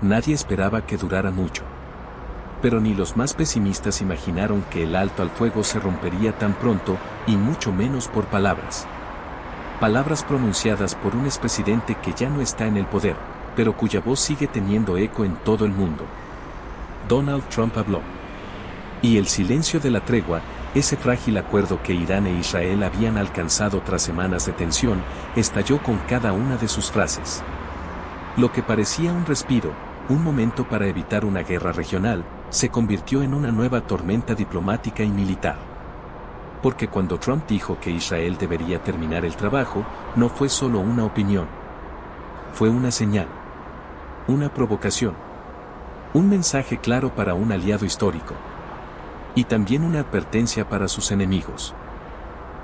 nadie esperaba que durara mucho. Pero ni los más pesimistas imaginaron que el alto al fuego se rompería tan pronto, y mucho menos por palabras. Palabras pronunciadas por un expresidente que ya no está en el poder, pero cuya voz sigue teniendo eco en todo el mundo. Donald Trump habló. Y el silencio de la tregua, ese frágil acuerdo que Irán e Israel habían alcanzado tras semanas de tensión, estalló con cada una de sus frases. Lo que parecía un respiro, un momento para evitar una guerra regional, se convirtió en una nueva tormenta diplomática y militar. Porque cuando Trump dijo que Israel debería terminar el trabajo, no fue solo una opinión. Fue una señal. Una provocación. Un mensaje claro para un aliado histórico. Y también una advertencia para sus enemigos.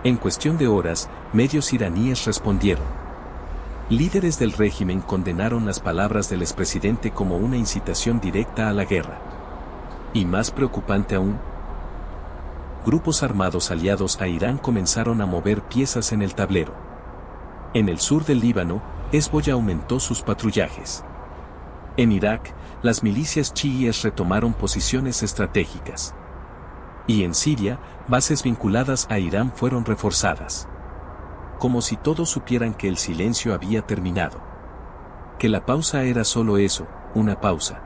En cuestión de horas, medios iraníes respondieron. Líderes del régimen condenaron las palabras del expresidente como una incitación directa a la guerra. Y más preocupante aún, grupos armados aliados a Irán comenzaron a mover piezas en el tablero. En el sur del Líbano, Hezbollah aumentó sus patrullajes. En Irak, las milicias chiíes retomaron posiciones estratégicas. Y en Siria, bases vinculadas a Irán fueron reforzadas. Como si todos supieran que el silencio había terminado. Que la pausa era solo eso, una pausa.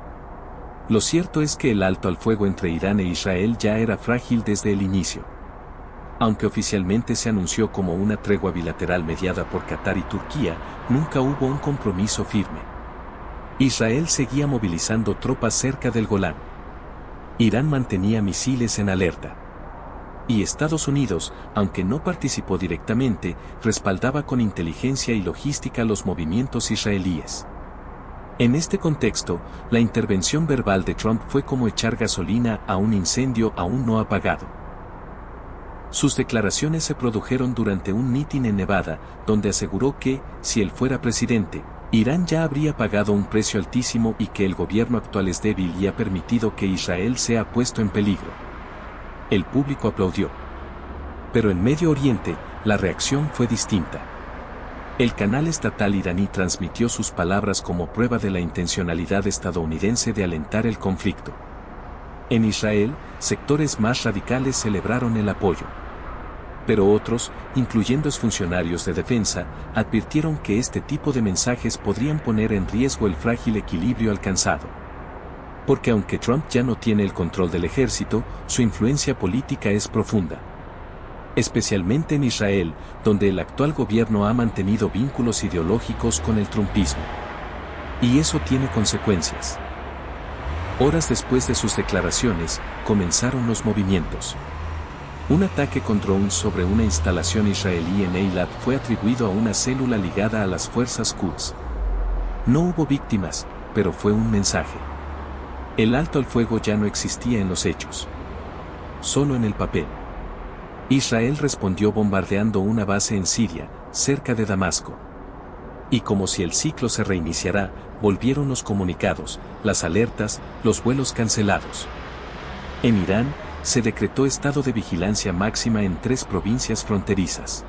Lo cierto es que el alto al fuego entre Irán e Israel ya era frágil desde el inicio. Aunque oficialmente se anunció como una tregua bilateral mediada por Qatar y Turquía, nunca hubo un compromiso firme. Israel seguía movilizando tropas cerca del Golán. Irán mantenía misiles en alerta. Y Estados Unidos, aunque no participó directamente, respaldaba con inteligencia y logística los movimientos israelíes. En este contexto, la intervención verbal de Trump fue como echar gasolina a un incendio aún no apagado. Sus declaraciones se produjeron durante un mitin en Nevada, donde aseguró que, si él fuera presidente, Irán ya habría pagado un precio altísimo y que el gobierno actual es débil y ha permitido que Israel sea puesto en peligro. El público aplaudió. Pero en Medio Oriente, la reacción fue distinta. El canal estatal iraní transmitió sus palabras como prueba de la intencionalidad estadounidense de alentar el conflicto. En Israel, sectores más radicales celebraron el apoyo. Pero otros, incluyendo exfuncionarios de defensa, advirtieron que este tipo de mensajes podrían poner en riesgo el frágil equilibrio alcanzado. Porque aunque Trump ya no tiene el control del ejército, su influencia política es profunda. Especialmente en Israel, donde el actual gobierno ha mantenido vínculos ideológicos con el trumpismo. Y eso tiene consecuencias. Horas después de sus declaraciones, comenzaron los movimientos. Un ataque con drones sobre una instalación israelí en Eilat fue atribuido a una célula ligada a las fuerzas Quds. No hubo víctimas, pero fue un mensaje. El alto al fuego ya no existía en los hechos. Solo en el papel. Israel respondió bombardeando una base en Siria, cerca de Damasco. Y como si el ciclo se reiniciara, volvieron los comunicados, las alertas, los vuelos cancelados. En Irán, se decretó estado de vigilancia máxima en 3 provincias fronterizas.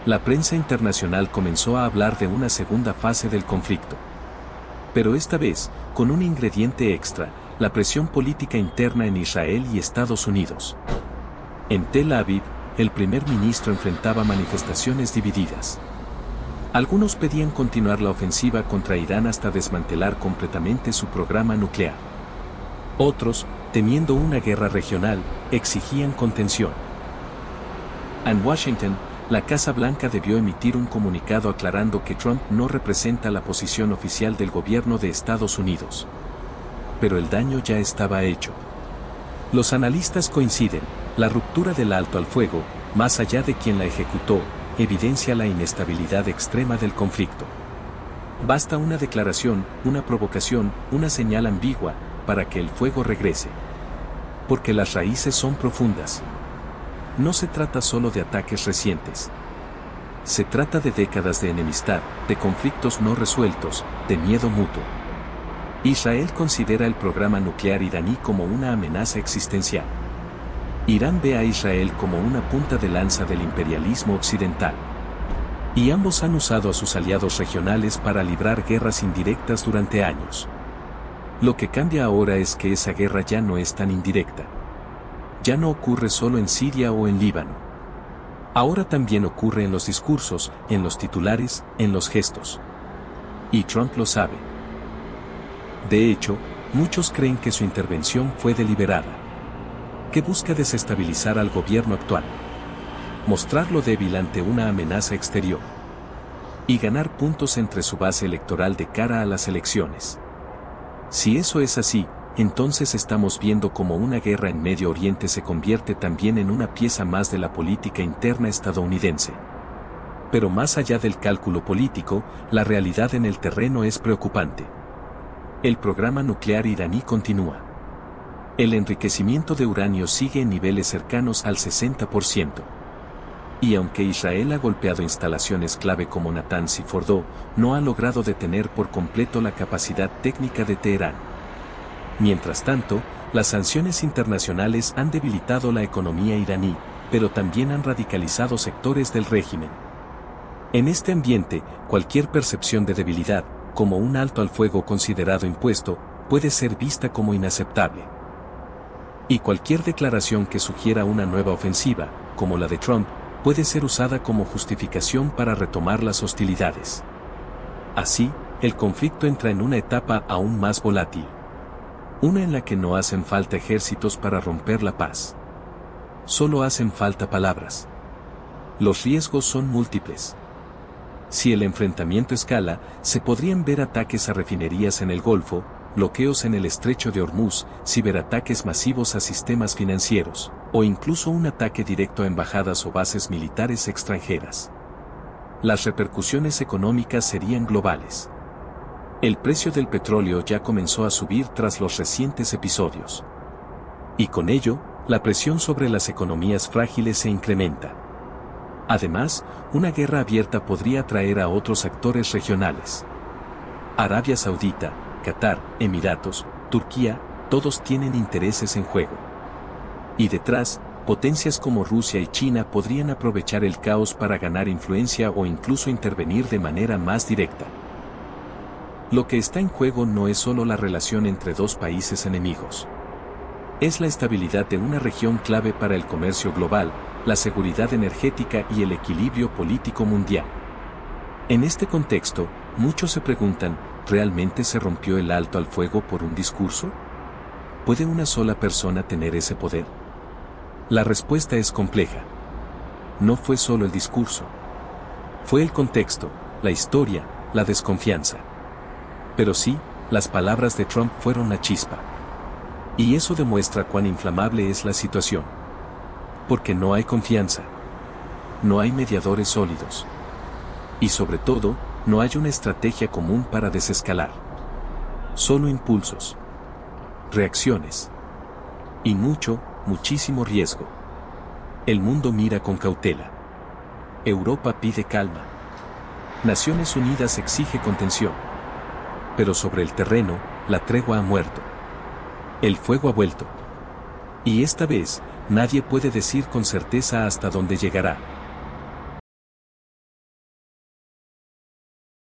La prensa internacional comenzó a hablar de una segunda fase del conflicto. Pero esta vez, con un ingrediente extra, la presión política interna en Israel y Estados Unidos. En Tel Aviv, el primer ministro enfrentaba manifestaciones divididas. Algunos pedían continuar la ofensiva contra Irán hasta desmantelar completamente su programa nuclear. Otros, temiendo una guerra regional, exigían contención. En Washington, la Casa Blanca debió emitir un comunicado aclarando que Trump no representa la posición oficial del gobierno de Estados Unidos. Pero el daño ya estaba hecho. Los analistas coinciden, la ruptura del alto al fuego, más allá de quien la ejecutó, evidencia la inestabilidad extrema del conflicto. Basta una declaración, una provocación, una señal ambigua, para que el fuego regrese. Porque las raíces son profundas. No se trata solo de ataques recientes. Se trata de décadas de enemistad, de conflictos no resueltos, de miedo mutuo. Israel considera el programa nuclear iraní como una amenaza existencial. Irán ve a Israel como una punta de lanza del imperialismo occidental. Y ambos han usado a sus aliados regionales para librar guerras indirectas durante años. Lo que cambia ahora es que esa guerra ya no es tan indirecta. Ya no ocurre solo en Siria o en Líbano. Ahora también ocurre en los discursos, en los titulares, en los gestos. Y Trump lo sabe. De hecho, muchos creen que su intervención fue deliberada, que busca desestabilizar al gobierno actual, mostrarlo débil ante una amenaza exterior y ganar puntos entre su base electoral de cara a las elecciones. Si eso es así, entonces estamos viendo cómo una guerra en Medio Oriente se convierte también en una pieza más de la política interna estadounidense. Pero más allá del cálculo político, la realidad en el terreno es preocupante. El programa nuclear iraní continúa. El enriquecimiento de uranio sigue en niveles cercanos al 60%. Y aunque Israel ha golpeado instalaciones clave como Natanz y Fordo, no ha logrado detener por completo la capacidad técnica de Teherán. Mientras tanto, las sanciones internacionales han debilitado la economía iraní, pero también han radicalizado sectores del régimen. En este ambiente, cualquier percepción de debilidad, como un alto al fuego considerado impuesto, puede ser vista como inaceptable. Y cualquier declaración que sugiera una nueva ofensiva, como la de Trump, puede ser usada como justificación para retomar las hostilidades. Así, el conflicto entra en una etapa aún más volátil. Una en la que no hacen falta ejércitos para romper la paz. Solo hacen falta palabras. Los riesgos son múltiples. Si el enfrentamiento escala, se podrían ver ataques a refinerías en el Golfo, bloqueos en el estrecho de Hormuz, ciberataques masivos a sistemas financieros, o incluso un ataque directo a embajadas o bases militares extranjeras. Las repercusiones económicas serían globales. El precio del petróleo ya comenzó a subir tras los recientes episodios. Y con ello, la presión sobre las economías frágiles se incrementa. Además, una guerra abierta podría atraer a otros actores regionales. Arabia Saudita, Qatar, Emiratos, Turquía, todos tienen intereses en juego. Y detrás, potencias como Rusia y China podrían aprovechar el caos para ganar influencia o incluso intervenir de manera más directa. Lo que está en juego no es solo la relación entre dos países enemigos. Es la estabilidad de una región clave para el comercio global, la seguridad energética y el equilibrio político mundial. En este contexto, muchos se preguntan, ¿realmente se rompió el alto al fuego por un discurso? ¿Puede una sola persona tener ese poder? La respuesta es compleja. No fue solo el discurso. Fue el contexto, la historia, la desconfianza. Pero sí, las palabras de Trump fueron la chispa. Y eso demuestra cuán inflamable es la situación. Porque no hay confianza. No hay mediadores sólidos. Y sobre todo, no hay una estrategia común para desescalar. Solo impulsos. Reacciones. Y muchísimo riesgo. El mundo mira con cautela. Europa pide calma. Naciones Unidas exige contención. Pero sobre el terreno, la tregua ha muerto. El fuego ha vuelto. Y esta vez, nadie puede decir con certeza hasta dónde llegará.